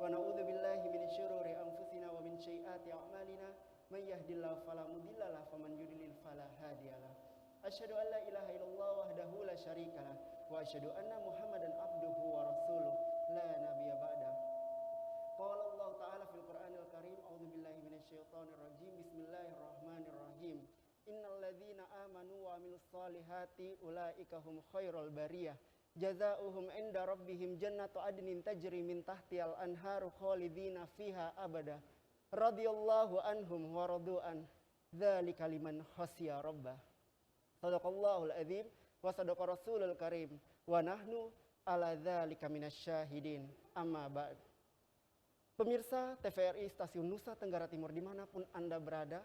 ونعوذ بالله من شرور أنفسنا ومن سيئات أعمالنا من يهد الله فلا مضل له ومن يضلل فلا هادي له أشهد أن لا إله إلا الله وحده لا شريك له وأشهد أن محمدا عبده ورسوله لا نبي بعده قال الله تعالى في القرآن الكريم أعوذ بالله من الشيطان الرجيم بسم الله الرحمن الرحيم إن الذين آمنوا وعملوا الصالحات أولئك هم خير البرية جزاؤهم عند ربهم جنة عدن تجري من تحتها الأنهار خالدين فيها أبدا رضي الله عنهم ورضوا عنه ذلك لمن خشي ربه صدق الله العظيم وصدق رسول الكريم ونحن على ذلك من الشاهدين أما بعد. Pemirsa TVRI Stasiun Nusa Tenggara Timur dimanapun Anda berada,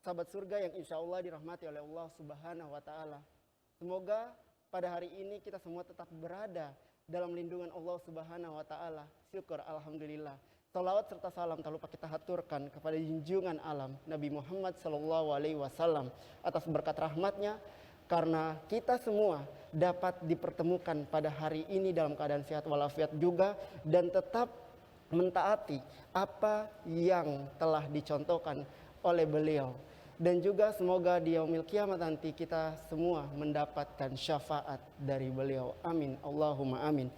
sahabat surga yang insya Allah dirahmati oleh Allah Subhanahu wa Ta'ala. Semoga pada hari ini kita semua tetap berada dalam lindungan Allah Subhanahu wa Ta'ala. Syukur alhamdulillah. Salawat serta salam tak lupa kita haturkan kepada junjungan alam Nabi Muhammad SAW atas berkat rahmatnya, karena kita semua dapat dipertemukan pada hari ini dalam keadaan sehat walafiat juga dan tetap mentaati apa yang telah dicontohkan oleh beliau. Dan juga semoga di yaumil kiamat nanti kita semua mendapatkan syafaat dari beliau. Amin. Allahumma amin.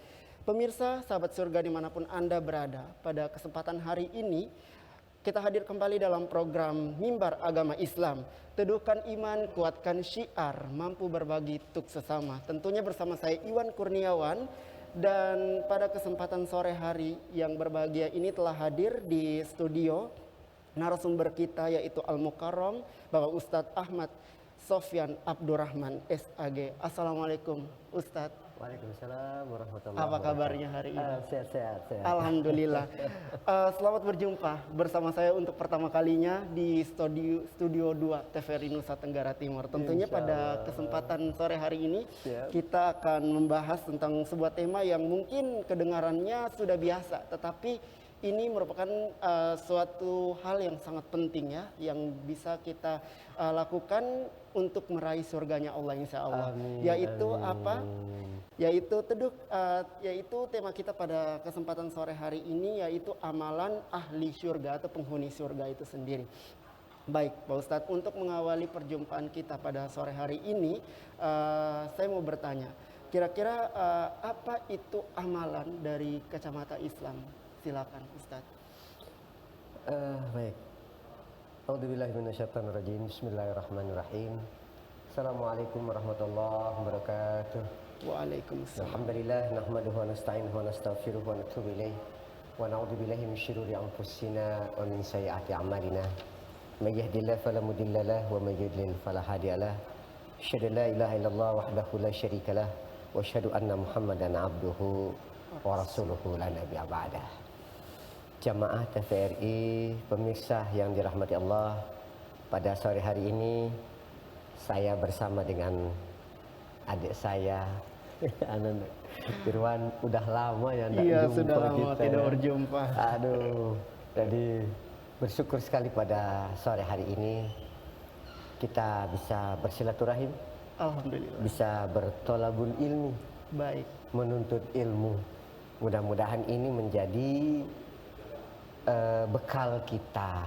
Pemirsa, sahabat surga dimanapun Anda berada, pada kesempatan hari ini kita hadir kembali dalam program Mimbar Agama Islam. Teduhkan iman, kuatkan syiar, mampu berbagi tuk sesama. Tentunya bersama saya Iwan Kurniawan. Dan pada kesempatan sore hari yang berbahagia ini telah hadir di studio narasumber kita yaitu Al-Mukarram Bapak Ustadz Ahmad Sofyan Abdurrahman SAG. Assalamualaikum Ustadz. Waalaikumsalam warahmatullahi wabarakatuh. Apa kabarnya hari ini? Sehat. Alhamdulillah. Selamat berjumpa bersama saya untuk pertama kalinya di Studio 2 TVRI Nusa Tenggara Timur. Tentunya pada kesempatan sore hari ini kita akan membahas tentang sebuah tema yang mungkin kedengarannya sudah biasa, tetapi ini merupakan suatu hal yang sangat penting ya, yang bisa kita lakukan untuk meraih surganya Allah insya Allah. Amin, yaitu amin. apa? Yaitu tema kita pada kesempatan sore hari ini yaitu amalan ahli surga atau penghuni surga itu sendiri. Baik Pak Ustadz, untuk mengawali perjumpaan kita pada sore hari ini, saya mau bertanya, kira-kira apa itu amalan dari kacamata Islam? Silakan Ustaz. Baik. A'udzubillahi minasyaitonirrajim. Bismillahirrahmanirrahim. Assalamualaikum warahmatullahi wabarakatuh. Waalaikumsalam. Alhamdulillah nahmaduhu wa nasta'inuhu wa nastaghfiruhu wa natubu ilaih wa na'udzu billahi min syururi anfusina wa min sayyiati a'malina. May yahdihillahu fala mudilla lahu wa may yudlil fala hadiya lahu. Asyhadu an la ilaha illallah wahdahu la syarika lahu wa asyhadu anna Muhammadan 'abduhu wa rasuluhu la nabiyya ba'dah. Jamaah TVRI, pemirsa yang dirahmati Allah, pada sore hari ini saya bersama dengan adik saya Anan Irwan. Udah lama ya Iya, jumpa sudah lama kita, tidak ya. berjumpa. Aduh, jadi bersyukur sekali pada sore hari ini kita bisa bersilaturahim, Alhamdulillah. bisa bertolabul ilmi, Baik. menuntut ilmu. Mudah-mudahan ini menjadi bekal kita,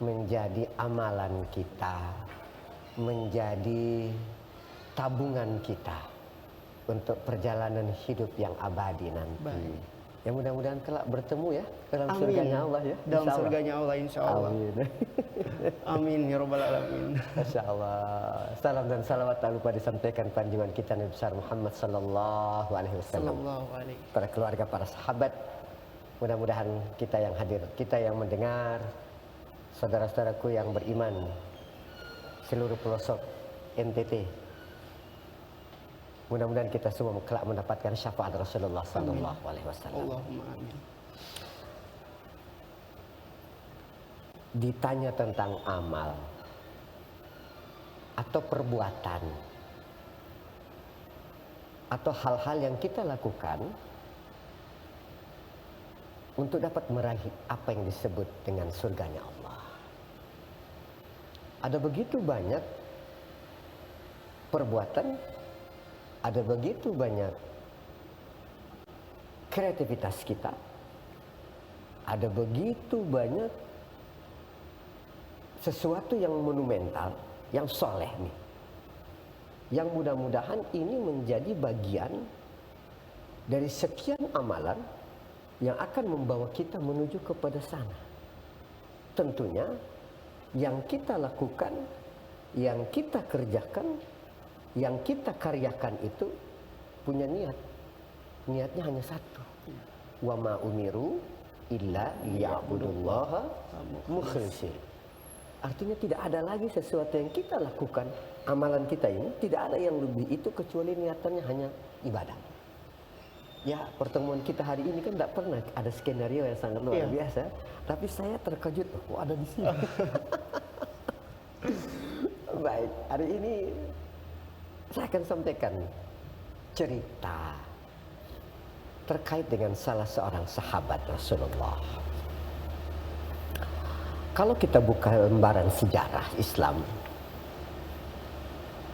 menjadi amalan kita, menjadi tabungan kita untuk perjalanan hidup yang abadi nanti. Baik. Ya mudah-mudahan kelak bertemu ya dalam Amin. surganya Allah ya. Dalam Insya Allah. surganya Allah insya Allah. Amin. Amin ya rabbal alamin. Masya Allah. Salam dan salawat tak lupa disampaikan panjungan kita Nabi besar Muhammad sallallahu alaihi wasallam. Sallallahu alaihi. Para keluarga, para sahabat. Mudah-mudahan kita yang hadir, kita yang mendengar, saudara-saudaraku yang beriman, seluruh pelosok NTT. Mudah-mudahan kita semua kelak mendapatkan syafaat Rasulullah sallallahu alaihi wasallam. Allahumma amin. Ditanya tentang amal atau perbuatan atau hal-hal yang kita lakukan untuk dapat meraih apa yang disebut dengan surganya Allah. Ada begitu banyak perbuatan, ada begitu banyak kreativitas kita ada begitu banyak sesuatu yang monumental, yang soleh nih. Yang mudah-mudahan ini menjadi bagian dari sekian amalan yang akan membawa kita menuju kepada sana. Tentunya yang kita lakukan, yang kita kerjakan, yang kita karyakan itu punya niat. Niatnya hanya satu. Wa ma umiru illa liya'budullaha mukhlishin. Artinya tidak ada lagi sesuatu yang kita lakukan, amalan kita ini tidak ada yang lebih itu kecuali niatannya hanya ibadah. Ya, pertemuan kita hari ini kan tidak pernah ada skenario yang sangat luar biasa, tapi saya terkejut kok ada di sini. Baik, hari ini saya akan sampaikan cerita terkait dengan salah seorang sahabat Rasulullah. Kalau kita buka lembaran sejarah Islam,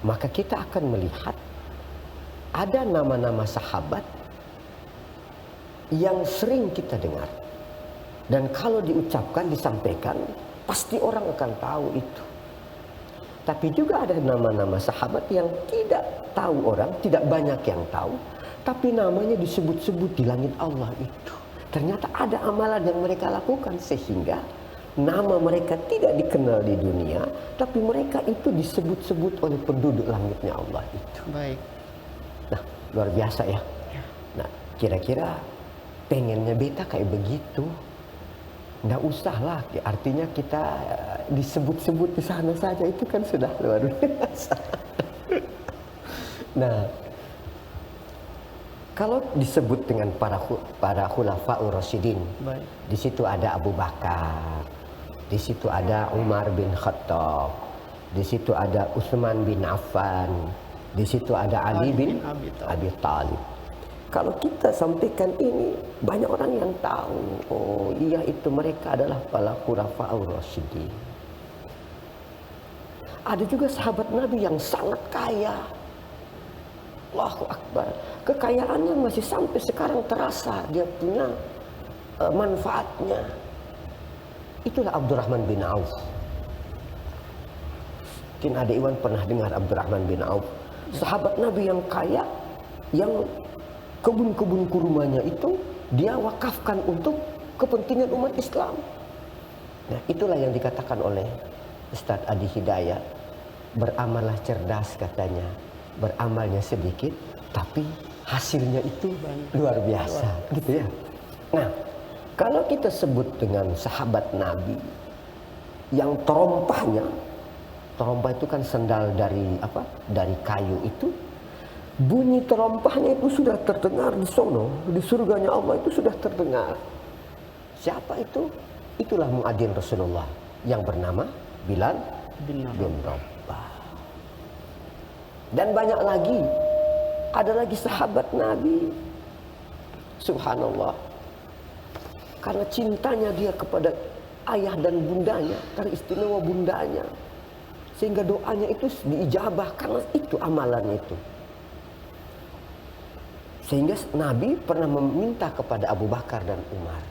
maka kita akan melihat ada nama-nama sahabat yang sering kita dengar. Dan kalau diucapkan, disampaikan, pasti orang akan tahu itu. Tapi juga ada nama-nama sahabat yang tidak tahu orang, tidak banyak yang tahu, tapi namanya disebut-sebut di langit Allah itu. Ternyata ada amalan yang mereka lakukan sehingga nama mereka tidak dikenal di dunia, tapi mereka itu disebut-sebut oleh penduduk langitnya Allah itu. Baik. Nah, luar biasa ya. Nah, kira-kira pengennya beta kayak begitu. Nggak usah lah, artinya kita disebut-sebut di sana saja itu kan sudah luar biasa. Nah, kalau disebut dengan para khulafaur rasyidin, di situ ada Abu Bakar, di situ ada Umar bin Khattab, di situ ada Utsman bin Affan, di situ ada Ali bin Abi Thalib. Kalau kita sampaikan ini, banyak orang yang tahu, oh iya itu mereka adalah para khulafaur rasyidin. Ada juga sahabat Nabi yang sangat kaya. Allahu Akbar. Kekayaannya masih sampai sekarang terasa, dia punya manfaatnya. Itulah Abdurrahman bin Auf. Mungkin ada Iwan pernah dengar Abdurrahman bin Auf. Sahabat Nabi yang kaya, yang kebun-kebun kurmanya itu dia wakafkan untuk kepentingan umat Islam. Nah, itulah yang dikatakan oleh Ustadz Adi Hidayat. Beramallah cerdas katanya. Beramalnya sedikit, tapi hasilnya itu luar biasa, gitu ya. Nah, kalau kita sebut dengan sahabat Nabi yang terompahnya, terompah itu kan sendal dari apa? Dari kayu itu. Bunyi terompahnya itu sudah terdengar di sono, di surganya Allah itu sudah terdengar. Siapa itu? Itulah muadzin Rasulullah yang bernama Bilal bin Rabah. Dan banyak lagi. Ada lagi sahabat Nabi. Subhanallah. Karena cintanya dia kepada ayah dan bundanya, karena istimewa bundanya, sehingga doanya itu diijabah karena itu amalannya itu. Sehingga Nabi pernah meminta kepada Abu Bakar dan Umar,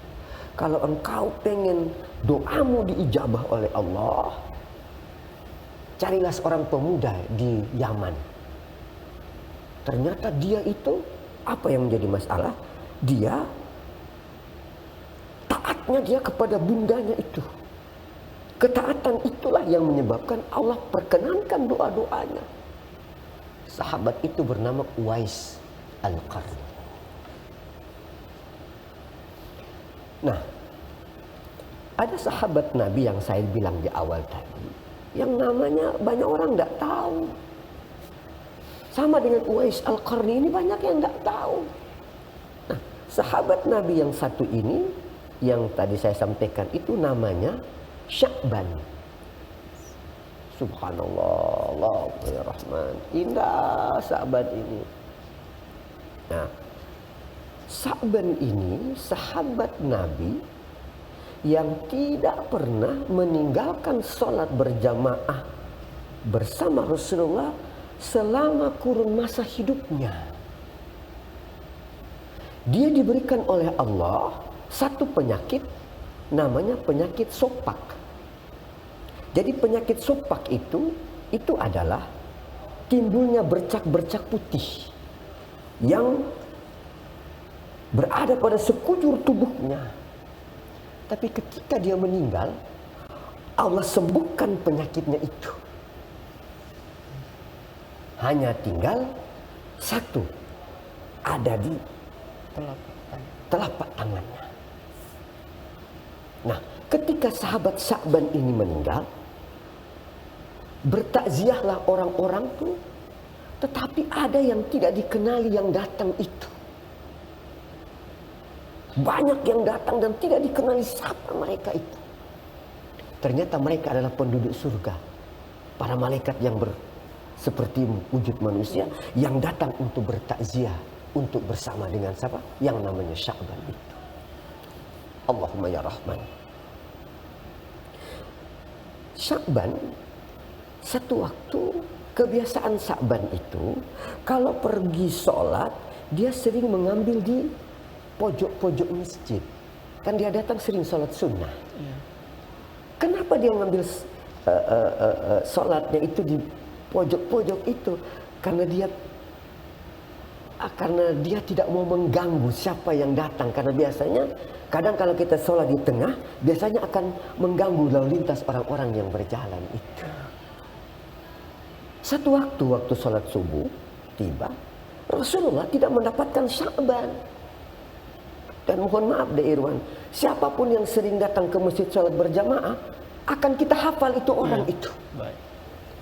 kalau engkau pengen doamu diijabah oleh Allah, carilah seorang pemuda di Yaman. Ternyata dia itu, apa yang menjadi masalah? Dia, taatnya dia kepada bundanya itu. Ketaatan itulah yang menyebabkan Allah perkenankan doa-doanya. Sahabat itu bernama Uwais Al-Qarni. Nah, ada sahabat Nabi yang saya bilang di awal tadi, yang namanya banyak orang tidak tahu. Sama dengan Uwais Al-Qarni ini banyak yang tidak tahu. Nah, sahabat Nabi yang satu ini, yang tadi saya sampaikan itu namanya Sya'ban. Subhanallah, Allahu Rahman. Indah sahabat ini. Nah, Sya'ban ini sahabat Nabi yang tidak pernah meninggalkan sholat berjamaah bersama Rasulullah selama kurun masa hidupnya. Dia diberikan oleh Allah satu penyakit namanya penyakit sopak. Jadi penyakit sopak itu adalah timbulnya bercak-bercak putih yang berada pada sekujur tubuhnya. Tapi ketika dia meninggal, Allah sembuhkan penyakitnya itu. Hanya tinggal satu, ada di telapak tangannya. Nah, ketika sahabat Sya'ban ini meninggal, bertakziahlah orang-orang tuh, tetapi ada yang tidak dikenali yang datang itu. Banyak yang datang dan tidak dikenali siapa mereka itu. Ternyata mereka adalah penduduk surga. Para malaikat yang seperti wujud manusia yang datang untuk bertakziah, untuk bersama dengan siapa? Yang namanya Sya'ban itu. Allahumma ya Rahman. Sya'ban, satu waktu kebiasaan Sya'ban itu, kalau pergi sholat, dia sering mengambil di pojok-pojok masjid. Kan dia datang sering sholat sunnah. Kenapa dia ngambil sholatnya itu di pojok-pojok itu? Karena dia tidak mau mengganggu siapa yang datang. Karena biasanya kadang kalau kita sholat di tengah, biasanya akan mengganggu lalu lintas orang-orang yang berjalan itu. Satu waktu sholat subuh tiba, Rasulullah tidak mendapatkan Sya'ban. Dan mohon maaf deh Irwan, siapapun yang sering datang ke masjid sholat berjamaah, akan kita hafal itu orang itu. Baik.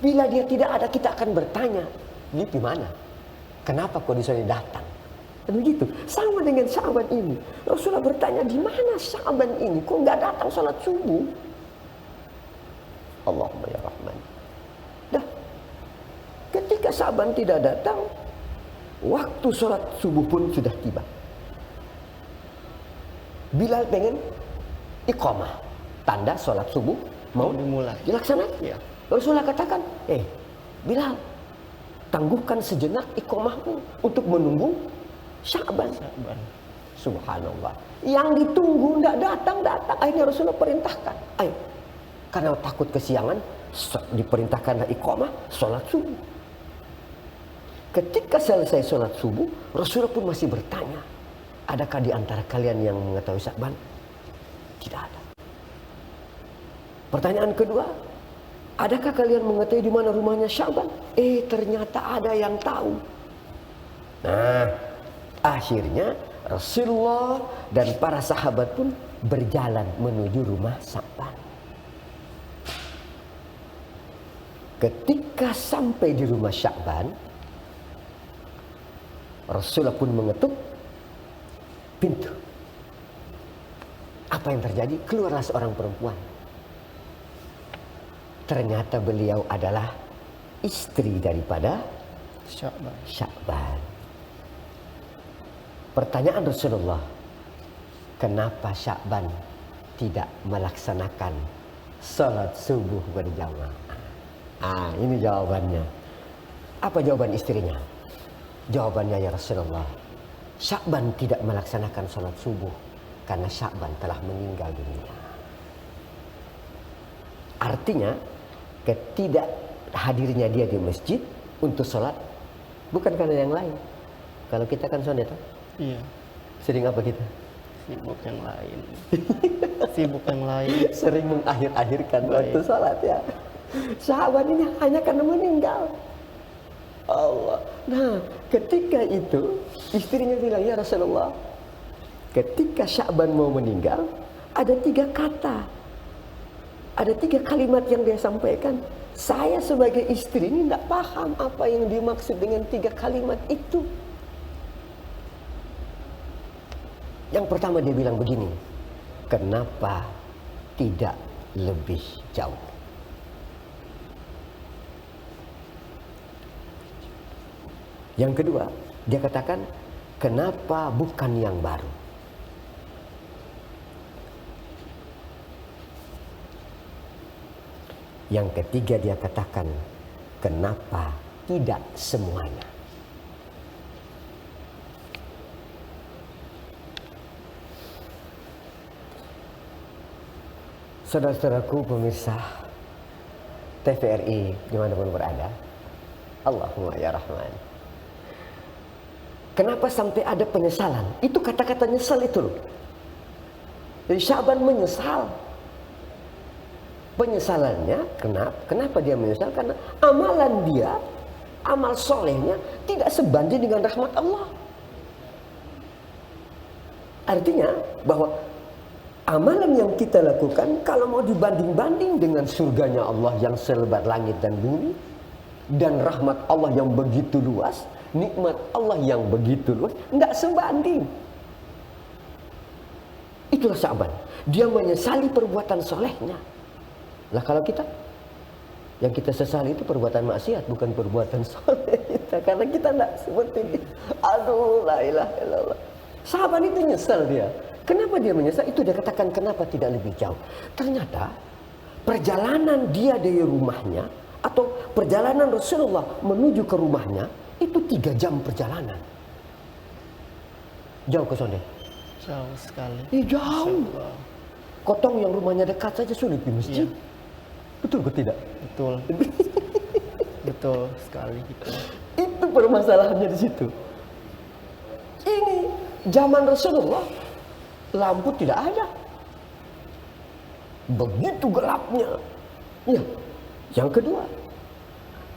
Bila dia tidak ada, kita akan bertanya, dia di mana? Kenapa kok disuruh datang? Dan begitu. Sama dengan Sya'ban ini. Rasulullah bertanya, di mana Sya'ban ini? Kok nggak datang sholat subuh? Allahumma ya Rahman. Dah. Ketika Sya'ban tidak datang, waktu sholat subuh pun sudah tiba. Bilal pengen iqamah, tanda sholat subuh mau dimulai, dilaksanakan. Ya. Rasulullah katakan, Bilal, tangguhkan sejenak iqamahmu untuk menunggu Sya'ban. Subhanallah. Yang ditunggu tidak datang. Akhirnya Rasulullah perintahkan, ayo, karena takut kesiangan, diperintahkanlah iqamah sholat subuh. Ketika selesai sholat subuh, Rasulullah pun masih bertanya, adakah di antara kalian yang mengetahui Sya'ban? Tidak ada. Pertanyaan kedua, adakah kalian mengetahui di mana rumahnya Sya'ban? Ternyata ada yang tahu. Nah, akhirnya Rasulullah dan para sahabat pun berjalan menuju rumah Sya'ban. Ketika sampai di rumah Sya'ban, Rasulullah pun mengetuk pintu. Apa yang terjadi? Keluarlah seorang perempuan. Ternyata beliau adalah istri daripada Sya'ban. Pertanyaan Rasulullah, kenapa Sya'ban tidak melaksanakan salat subuh berjamaah? Ini jawabannya. Apa jawaban istrinya? Jawabannya, ya Rasulullah, Sya'ban tidak melaksanakan salat subuh karena Sya'ban telah meninggal dunia. Artinya, ketidakhadirnya dia di masjid untuk sholat bukan karena yang lain. Kalau kita kan sholat, iya, sering apa kita? Sibuk yang lain. Sibuk yang lain. Sering mengakhir-akhirkan waktu sholat ya. Sahabat ini hanya karena meninggal. Allah. Nah, ketika itu istrinya bilang, ya Rasulullah, ketika Sya'ban mau meninggal, ada 3 kata. Ada 3 kalimat yang dia sampaikan. Saya sebagai istri ini tidak paham apa yang dimaksud dengan 3 kalimat itu. Yang pertama dia bilang begini, kenapa tidak lebih jauh? Yang kedua, dia katakan, kenapa bukan yang baru? Yang ketiga dia katakan, kenapa tidak semuanya? Saudara-saudaraku pemirsa TVRI dimanapun berada, Allahumma ya Rahman. Kenapa sampai ada penyesalan? Itu kata-kata nyesal itu loh. Jadi Sya'ban menyesal. Penyesalannya kenapa dia menyesal? Karena amalan dia, amal solehnya tidak sebanding dengan rahmat Allah. Artinya bahwa amalan yang kita lakukan kalau mau dibanding-banding dengan surganya Allah yang selebar langit dan bumi, dan rahmat Allah yang begitu luas, nikmat Allah yang begitu luas, tidak sebanding. Itulah Sya'ban. Dia menyesali perbuatan solehnya. Lah kalau kita, yang kita sesali itu perbuatan maksiat, bukan perbuatan soleh kita. Karena kita tidak seperti ini. Aduh, la ilaha illallah. Sya'ban itu nyesal dia. Kenapa dia menyesal? Itu dia katakan kenapa tidak lebih jauh. Ternyata perjalanan dia dari rumahnya atau perjalanan Rasulullah menuju ke rumahnya itu 3 jam perjalanan. Jauh ke sana? Jauh sekali. Jauh. Kotong yang rumahnya dekat saja sulit di masjid. Iya. Betul ke tidak? Betul. Betul sekali gitu. Itu permasalahannya di situ. Ini zaman Rasulullah lampu tidak ada. Begitu gelapnya. Ya. Yang kedua,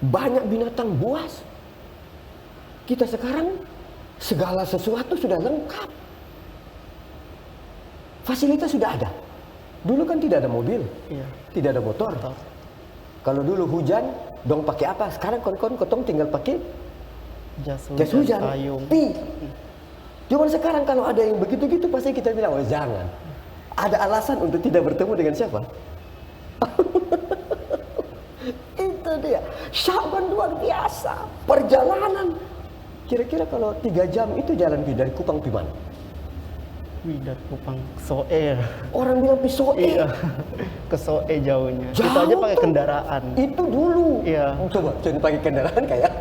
banyak binatang buas. Kita sekarang segala sesuatu sudah lengkap. Fasilitas sudah ada. Dulu kan tidak ada mobil, iya, tidak ada motor. Kalau dulu hujan, dong pakai apa? Sekarang kotong tinggal pakai jas hujan, payung. Cuma sekarang kalau ada yang begitu-gitu pasti kita bilang, oh jangan. Ada alasan untuk tidak bertemu dengan siapa? Itu dia. Sya'ban luar biasa. Perjalanan. Kira-kira kalau 3 jam itu jalan dari Kupang Piman. Dari Kupang Soe. Orang bilang Soe. Iya. Ke Soe jauhnya. Jauh kita aja pakai kendaraan. Itu dulu. Iya. Coba jangan pakai kendaraan kayak.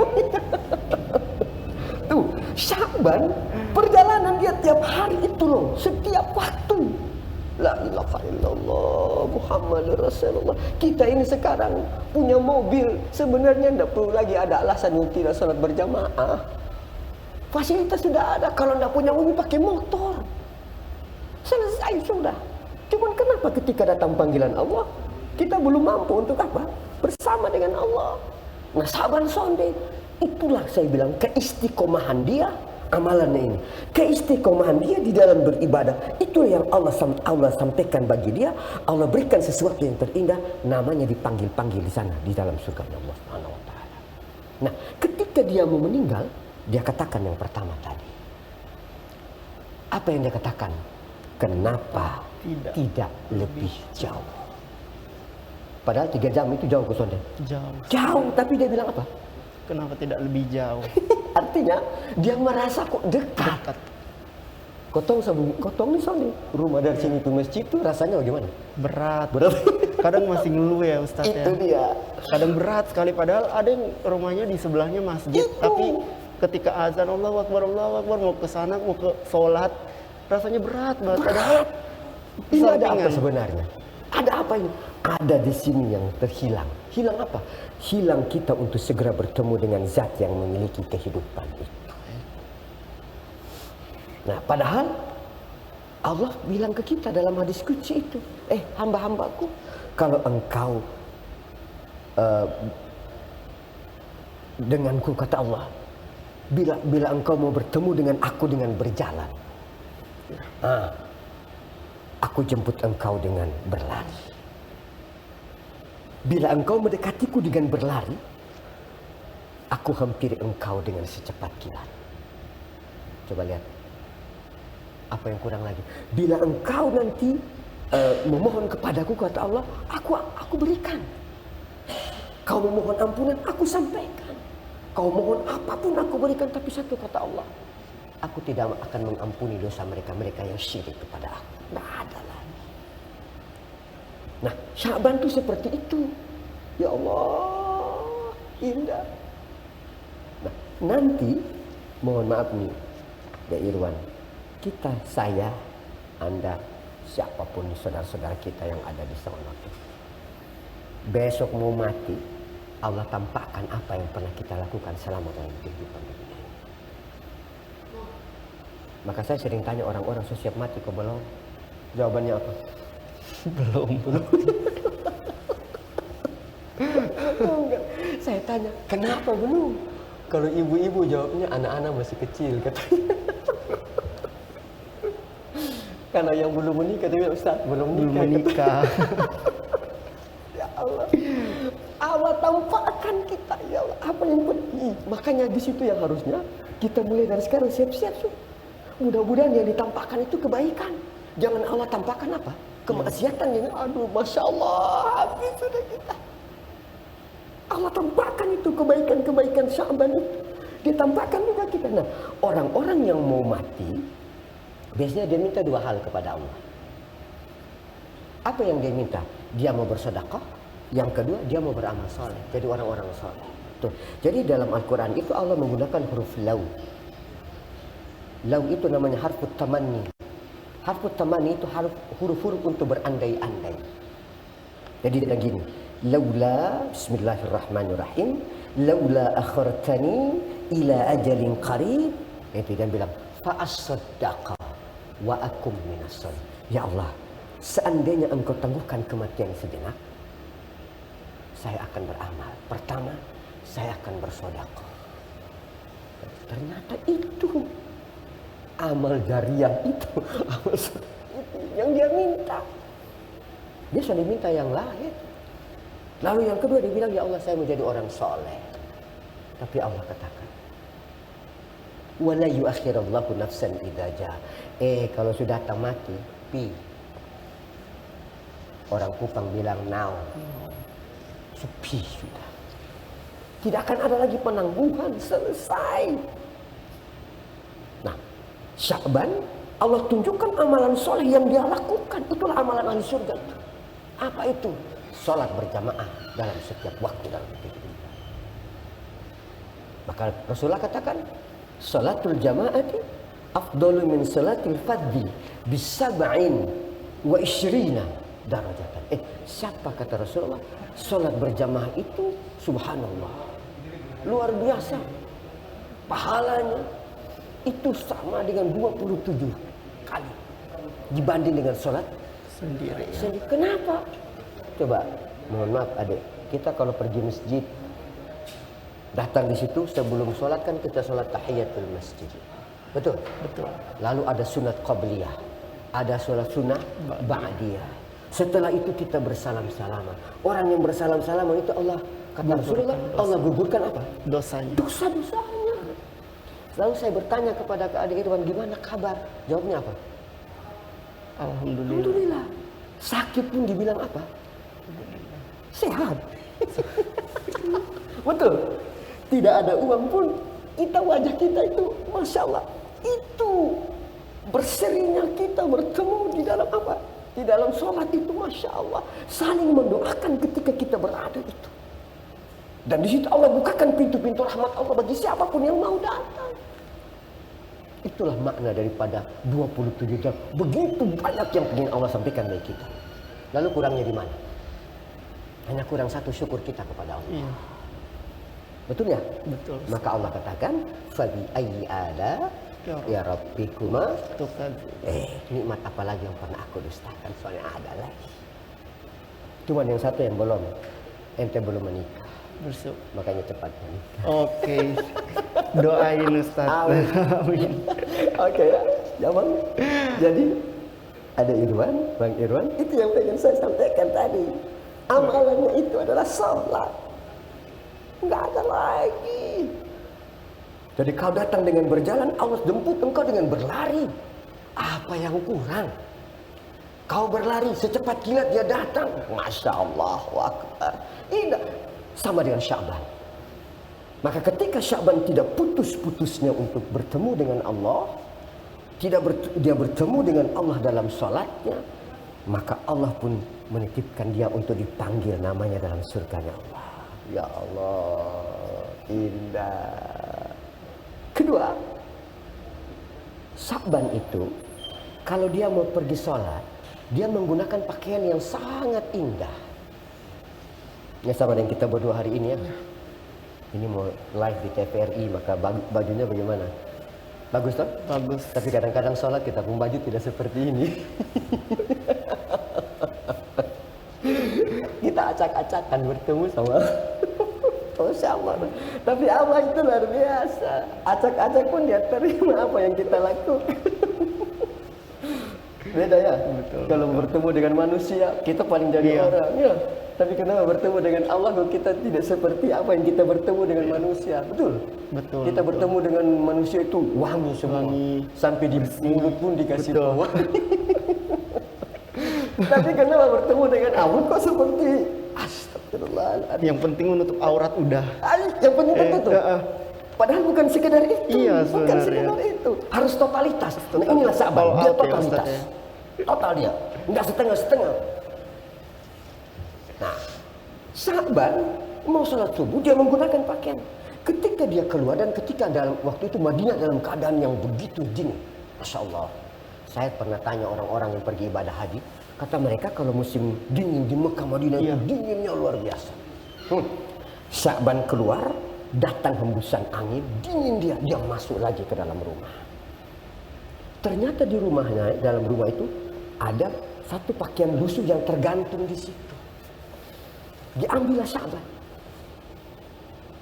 Tuh, Sya'ban perjalanan dia tiap hari itu loh, setiap waktu. La ilaha illallah Muhammadur Rasulullah. Kita ini sekarang punya mobil, sebenarnya tidak perlu lagi ada alasan yang tidak salat berjamaah. Fasilitas sudah ada. Kalau tidak punya mobil pakai motor, selesai sudah. Cuman kenapa ketika datang panggilan Allah kita belum mampu untuk apa? Bersama dengan Allah. Nah, Sya'ban sonde, itulah saya bilang keistiqomahan dia. Amalannya ini, keistiqomahan dia di dalam beribadah, itu yang Allah sampaikan bagi dia. Allah berikan sesuatu yang terindah, namanya dipanggil-panggil di sana di dalam surga Allah Subhanahu wa taala. Nah, ketika dia mau meninggal, dia katakan yang pertama tadi. Apa yang dia katakan? Kenapa tidak lebih jauh? Padahal 3 jam itu jauh ke sana. Jauh, tapi dia bilang apa? Kenapa tidak lebih jauh? Artinya dia merasa kok dekat. Kotong nih soalnya rumah dari sini ke masjid tuh rasanya bagaimana? Berat. Kadang masih ngeluh ya Ustadz. Itu dia. Kadang berat sekali, padahal ada yang rumahnya di sebelahnya masjid. Itu. Tapi ketika azan Allahu Akbar mau ke sana, mau ke sholat, rasanya berat banget. Padahal ini ada apa sebenarnya? Ada apa ini? Ada di sini yang terhilang. Hilang apa? Hilang kita untuk segera bertemu dengan zat yang memiliki kehidupan itu. Nah, padahal Allah bilang ke kita dalam hadis qudsi itu, hamba-hambaku, kalau engkau denganku, kata Allah, bila engkau mau bertemu dengan aku dengan berjalan, aku jemput engkau dengan berlari. Bila engkau mendekatiku dengan berlari, aku hampiri engkau dengan secepat kilat. Coba lihat. Apa yang kurang lagi? Bila engkau nanti memohon kepadaku, kata Allah, aku berikan. Kau memohon ampunan, aku sampaikan. Kau mohon apapun aku berikan. Tapi satu kata Allah, aku tidak akan mengampuni dosa mereka yang syirik kepada aku. Tidak ada lagi. Nah, Sya'ban itu seperti itu. Ya Allah, indah. Nah, nanti mohon maaf nih, ya Irwan, saya, Anda, siapapun saudara-saudara kita yang ada di sana. Besok mau mati, Allah tampakkan apa yang pernah kita lakukan selama dalam kehidupan dunia. Maka saya sering tanya orang-orang, "So siap mati kok belum?" Jawabannya apa? Belum. Saya tanya, "Kenapa belum?" Kalau ibu-ibu jawabnya, "Anak-anak masih kecil," katanya. Karena yang belum menikah, dia bilang, "Ustaz, belum nikah." Ya Allah. Allah tampakkan kita, ya Allah, apa yang penting. Makanya di situ yang harusnya kita mulai dari sekarang siap-siap. Mudah-mudahan yang ditampakkan itu kebaikan. Jangan Allah tampakkan apa? Kemaksiatan yang aduh, Masya Allah, habis sudah kita. Allah tampakkan itu kebaikan-kebaikan Sya'ban itu. Ditampakkan juga kita. Nah, orang-orang yang mau mati, biasanya dia minta dua hal kepada Allah. Apa yang dia minta? Dia mau bersedekah. Yang kedua, dia mau beramal soleh. Jadi orang-orang soleh. Tuh. Jadi dalam Al-Quran itu Allah menggunakan huruf law. Law itu namanya harfut tamanni. Harfut tamanni itu huruf-huruf untuk berandai-andai. Jadi dia gini. Laula, bismillahirrahmanirrahim. Laula akhartani ila ajalin qarib. Itu dia bilang, fa'asaddaqa wa akum minas sholihin. Ya Allah, seandainya engkau tangguhkan kematian sejenak, saya akan beramal. Pertama, saya akan bersedekah. Ternyata itu amal jariah itu, amal itu yang dia minta. Dia sudah minta yang lain. Lalu yang kedua dia bilang, ya Allah, saya mau jadi orang soleh. Tapi Allah katakan, wala yuakhirallahu nafsan idza jaa. Kalau sudah datang mati, orang Kupang bilang now. Sepi sudah. Tidak akan ada lagi penangguhan, selesai. Nah, Sya'ban Allah tunjukkan amalan soleh yang dia lakukan. Itulah amalan ahli surga itu. Apa itu? Salat berjamaah dalam setiap waktu dalam kehidupan. Maka Rasulullah katakan, salatul jama'ati afdalu min salatil fadhi bisab'in wa isyrina darajatan. Siapa kata Rasulullah? Salat berjamaah itu subhanallah, luar biasa. Pahalanya itu sama dengan 27 kali dibanding dengan salat Sendiri. Kenapa? Coba, mohon maaf adik, kita kalau pergi masjid, datang di situ sebelum sholat kan kita sholat tahiyatul masjid. Betul? Betul. Lalu ada sunat qabliyah, ada sholat sunnah ba'diyah. Setelah itu kita bersalam-salaman. Orang yang bersalam-salaman itu Allah, kata Rasulullah, Allah gugurkan apa? Dosanya. Dosa-dosanya. Lalu saya bertanya kepada Kak Adik Irwan, gimana kabar? Jawabnya apa? Alhamdulillah. Alhamdulillah. Sakit pun dibilang apa? Sehat. Betul. Tidak ada uang pun, kita wajah kita itu, Masya Allah, itu berserinya kita bertemu di dalam apa? Di dalam sholat itu, Masya Allah, saling mendoakan ketika kita berada itu. Dan di situ Allah bukakan pintu-pintu rahmat Allah bagi siapapun yang mau datang. Itulah makna daripada 27 jam. Begitu banyak yang ingin Allah sampaikan bagi kita. Lalu kurangnya di mana? Hanya kurang satu, syukur kita kepada Allah. Iya. Betul ya? Betul. Maka Allah katakan, fabi ayyi ala ya rabbikuma. Nikmat apa lagi yang pernah aku dustakan? Soalnya ada lagi. Cuma yang satu yang belum. Ente belum menikah. Bersyukur. Makanya cepat menikah. Oke. Doain Ustaz. Amin. Oke ya. Jangan. Jadi ada Irwan, Bang Irwan, itu yang pengen saya sampaikan tadi. Amalannya itu adalah sholat. Enggak ada lagi. Jadi kau datang dengan berjalan, Allah jemput engkau dengan berlari. Apa yang kurang? Kau berlari secepat kilat dia datang. Masya Allah. Ini sama dengan Sya'ban. Maka ketika Sya'ban tidak putus-putusnya untuk bertemu dengan Allah, dia bertemu dengan Allah dalam salatnya, maka Allah pun menitipkan dia untuk dipanggil namanya dalam surganya Allah. Ya Allah, indah. Kedua, Sya'ban itu kalau dia mau pergi sholat, dia menggunakan pakaian yang sangat indah. Ya sama dengan kita berdua hari ini ya. Ini mau live di TVRI, maka bajunya bagaimana? Bagus toh? Bagus. Tapi kadang-kadang sholat kita pun baju tidak seperti ini. Kita acak-acakan bertemu sama Masya Allah. Tapi Allah itu luar biasa. Acak-acak pun dia terima apa yang kita lakukan. Beda ya? Betul. Kalau bertemu dengan manusia, kita paling jadi orang. Ya. Tapi kenapa bertemu dengan Allah kalau kita tidak seperti apa yang kita bertemu dengan manusia? Betul? Betul. Kita bertemu dengan manusia itu wangi semua. Sampai di mulut pun dikasih pewangi. Tapi kenapa bertemu dengan Allah kok seperti astagfirullahaladzim. Yang penting menutup aurat udah. Yang penting tertutup. Padahal bukan sekedar itu. Iya, bukan sekedar itu. Harus totalitas. Nah inilah sahabat. Dia totalitas. Total dia. Enggak setengah-setengah. Nah, sahabat mau sholat subuh dia menggunakan pakaian. Ketika dia keluar dan ketika dalam waktu itu Madinah dalam keadaan yang begitu dingin. Masya Allah. Saya pernah tanya orang-orang yang pergi ibadah haji. Kata mereka kalau musim dingin di Mekah Madinah itu dinginnya luar biasa. Sya'ban keluar, datang hembusan angin, dingin dia masuk lagi ke dalam rumah. Ternyata di rumahnya, dalam rumah itu ada satu pakaian lusuh yang tergantung di situ. Diambillah Sya'ban.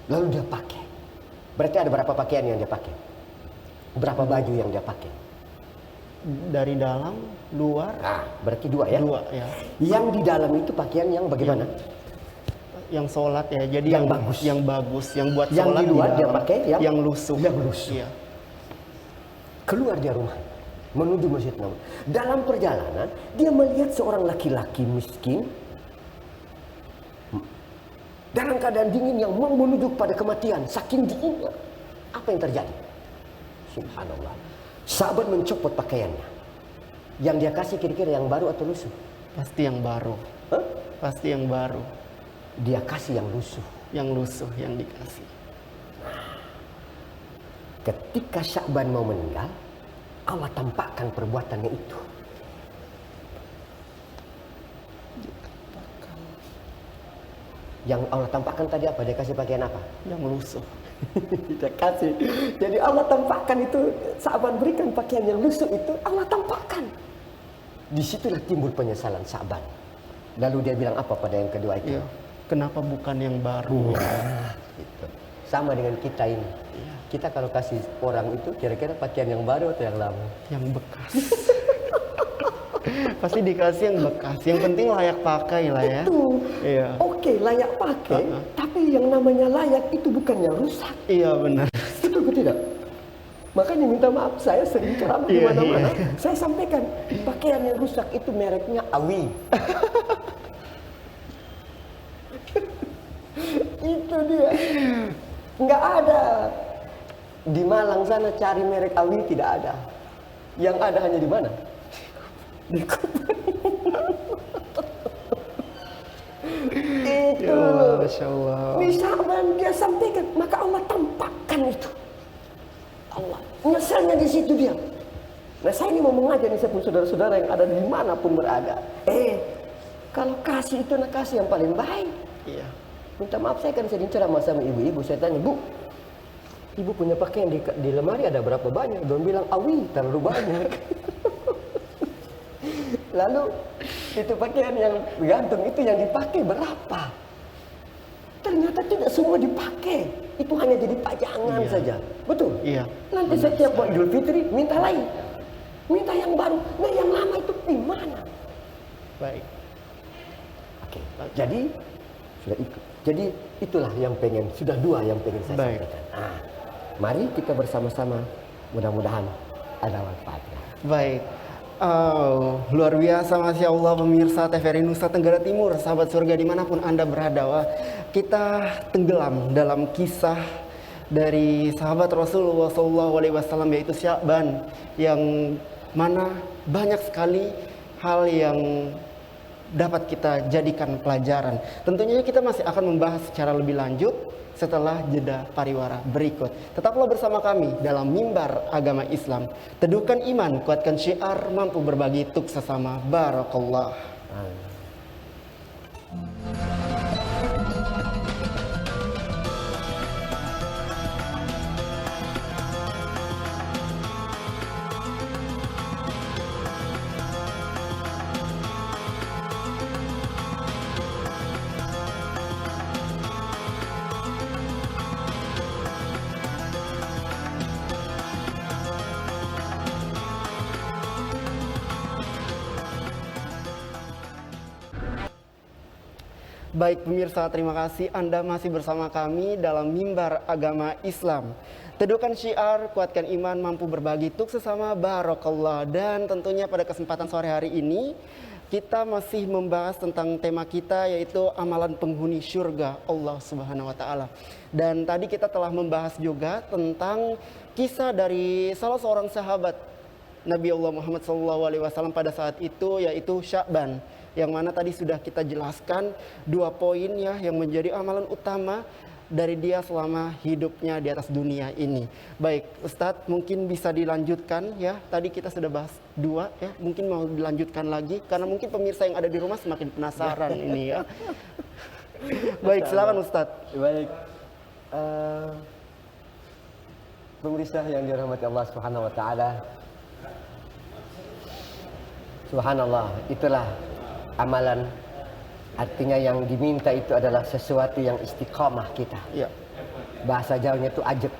Lalu dia pakai. Berarti ada berapa pakaian yang dia pakai? Berapa baju yang dia pakai? Dari dalam, luar. Nah, berarti dua ya? Dua ya. Yang di dalam itu pakaian yang bagaimana? Yang sholat ya, jadi yang bagus. Yang bagus, yang buat yang sholat di luar dia dalam. pakai yang lusuh. Yang lusuh. Iya. Keluar dia rumah menuju Masjid Nabawi. Dalam perjalanan dia melihat seorang laki-laki miskin dalam keadaan dingin yang mau menuju pada kematian. Saking dinginnya, apa yang terjadi? Subhanallah. Sahabat mencopot pakaiannya. Yang dia kasih kira-kira yang baru atau lusuh? Pasti yang baru. Hah? Pasti yang baru. Dia kasih yang lusuh. Yang lusuh yang dikasih. Ketika Sya'ban mau meninggal, Allah tampakkan perbuatannya itu. Yang Allah tampakkan tadi apa? Dia kasih pakaian apa? Yang lusuh. Dia kasih. Jadi Allah tampakkan itu, Sya'ban berikan pakaian yang lusuh itu, Allah tampakkan. Disitulah timbul penyesalan Sya'ban. Lalu dia bilang apa pada yang kedua itu? Iya. Kenapa bukan yang baru? Gitu. Sama dengan kita ini. Iya. Kita kalau kasih orang itu kira-kira pakaian yang baru atau yang lama? Yang bekas. Pasti dikasih yang bekas. Yang penting layak pakai lah ya. Itu. Iya. Oke, layak pakai. Tapi yang namanya layak itu bukan yang rusak. Iya benar. Betul atau tidak? Makanya minta maaf, saya sering ceramah di Iya, mana-mana. iya. Saya sampaikan, pakaian yang rusak itu mereknya Awi. Itu dia. Nggak ada. Di Malang sana cari merek Awi tidak ada. Yang ada hanya di mana? Di Kupang. Itu. Ya, Masya Allah. Di Sya'ban dia sampaikan, maka Allah tampakkan itu. Allah. Nyeselnya di situ dia. Nah saya ini mau mengajar nih sepuluh saudara-saudara yang ada dimanapun berada. Kalau kasih itu nak kasih yang paling baik. Iya. Minta maaf saya kan sering ceramah sama ibu-ibu. Saya tanya, Bu, ibu punya pakaian di lemari ada berapa banyak? Dia bilang, Awi terlalu banyak. Lalu itu pakaian yang gantung itu yang dipakai berapa? Ternyata tidak semua dipakai. Itu hanya jadi pajangan saja. Betul? Iya. Nanti setiap mau Idul Fitri minta lain. Minta yang baru. Nah yang lama itu di mana? Baik. Oke. Jadi sudah ikut. Jadi itulah yang pengen. Sudah dua yang pengen saya sampaikan. Nah, mari kita bersama-sama. Mudah-mudahan ada manfaatnya. Baik. Oh, luar biasa, Masya Allah pemirsa TVRI Nusa Tenggara Timur, sahabat surga dimanapun Anda berada. Wah, kita tenggelam dalam kisah dari sahabat Rasulullah SAW yaitu Sya'ban, yang mana banyak sekali hal yang dapat kita jadikan pelajaran. Tentunya kita masih akan membahas secara lebih lanjut setelah jeda pariwara berikut. Tetaplah bersama kami dalam Mimbar Agama Islam. Teduhkan iman, kuatkan syiar, mampu berbagi tuk sesama. Barakallah. Baik pemirsa, terima kasih Anda masih bersama kami dalam Mimbar Agama Islam. Teduhkan syiar, kuatkan iman, mampu berbagi tuk sesama. Barakallah. Dan tentunya pada kesempatan sore hari ini kita masih membahas tentang tema kita, yaitu amalan penghuni surga Allah Subhanahu wa taala. Dan tadi kita telah membahas juga tentang kisah dari salah seorang sahabat Nabi Allah Muhammad SAW pada saat itu, yaitu Sya'ban, yang mana tadi sudah kita jelaskan 2 poin ya yang menjadi amalan utama dari dia selama hidupnya di atas dunia ini. Baik, Ustadz, mungkin bisa dilanjutkan ya. Tadi kita sudah bahas 2 ya, mungkin mau dilanjutkan lagi karena mungkin pemirsa yang ada di rumah semakin penasaran ini ya. Baik, silakan Ustadz. Baik. Pemirsa yang dirahmati Allah Subhanahu wa taala. Subhanallah, itulah amalan, artinya yang diminta itu adalah sesuatu yang istiqamah kita. Ya. Bahasa Jawanya itu ajab.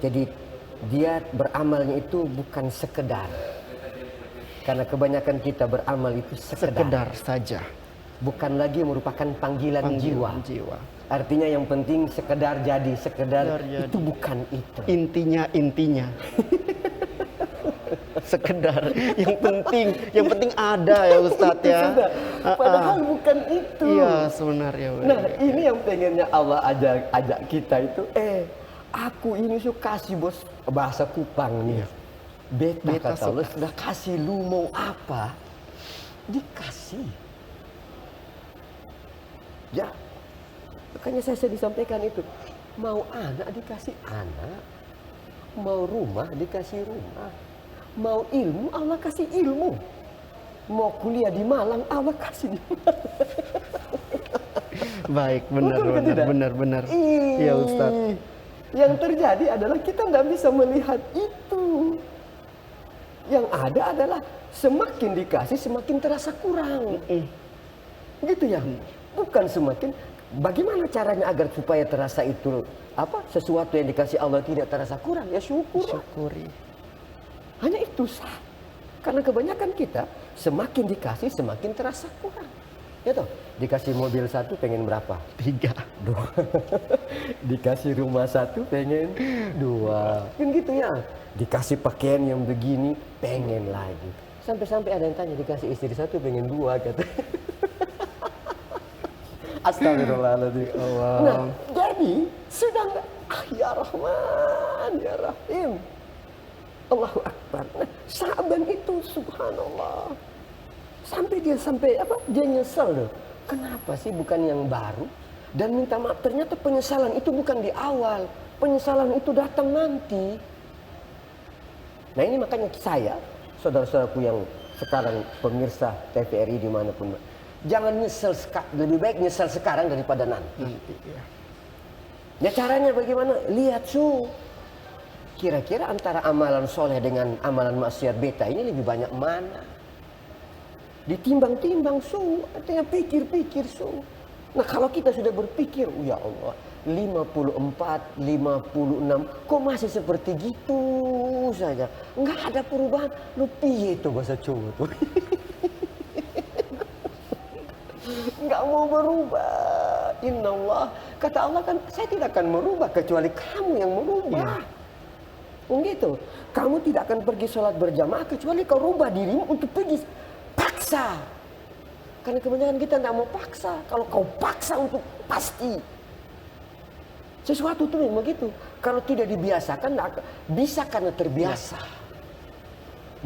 Jadi dia beramalnya itu bukan sekedar. Karena kebanyakan kita beramal itu sekedar saja. Bukan lagi merupakan panggilan jiwa. Artinya yang penting sekedar jadi, sekedar jadi. Itu bukan itu. Intinya. Sekedar yang penting ada ya Ustadz ya. Padahal bukan itu. Iya sebenarnya. Nah ini yang pengennya Allah ajak kita itu. Aku ini suka kasih bos, bahasa Kupang nih. Beta kata Allah sudah kasih, lu mau apa? Dikasih. Ya, makanya saya disampaikan itu. Mau anak dikasih anak, mau rumah dikasih rumah. Mau ilmu, Allah kasih ilmu. Mau kuliah di Malang, Allah kasih di Malang. Baik, benar. Iya Ustaz. Yang terjadi adalah kita nggak bisa melihat itu. Yang ada adalah semakin dikasih, semakin terasa kurang. Gitu ya. Bukan semakin. Bagaimana caranya agar supaya terasa itu sesuatu yang dikasih Allah tidak terasa kurang? Ya syukuri. Hanya itu sah. Karena kebanyakan kita semakin dikasih semakin terasa kurang. Ya toh, dikasih mobil 1 pengen berapa? 3, 2. Dikasih rumah 1 pengen 2. Kan gitu ya. Dikasih pakaian yang begini pengen lagi. Sampai-sampai ada yang tanya dikasih istri 1 pengen 2 kata. Astagfirullahaladzim. Nah, jadi sudah enggak ya Rahman ya Rahim. Allahu Akbar. Nah, Sya'ban itu subhanallah. Dia nyesel loh. Kenapa sih bukan yang baru? Dan minta maaf, ternyata penyesalan itu bukan di awal. Penyesalan itu datang nanti. Nah ini makanya saya, saudara-saudaraku yang sekarang pemirsa TVRI dimanapun. Jangan nyesel, lebih baik nyesel sekarang daripada nanti. Ya caranya bagaimana? Lihat kira-kira antara amalan soleh dengan amalan maksiat beta ini lebih banyak mana? Ditimbang-timbang artinya pikir-pikir Nah kalau kita sudah berpikir, ya Allah, 54, 56, kok masih seperti gitu saja? Nggak ada perubahan. Lu piye itu bahasa cowok tuh? Nggak mau berubah. Inna Allah, kata Allah kan, saya tidak akan merubah kecuali kamu yang merubah. Gitu. Kamu tidak akan pergi sholat berjamaah kecuali kau rubah dirimu untuk pergi paksa. Karena kebanyakan kita nggak mau paksa. Kalau kau paksa untuk pasti sesuatu itu memang begitu. Kalau tidak dibiasakan, bisa karena terbiasa.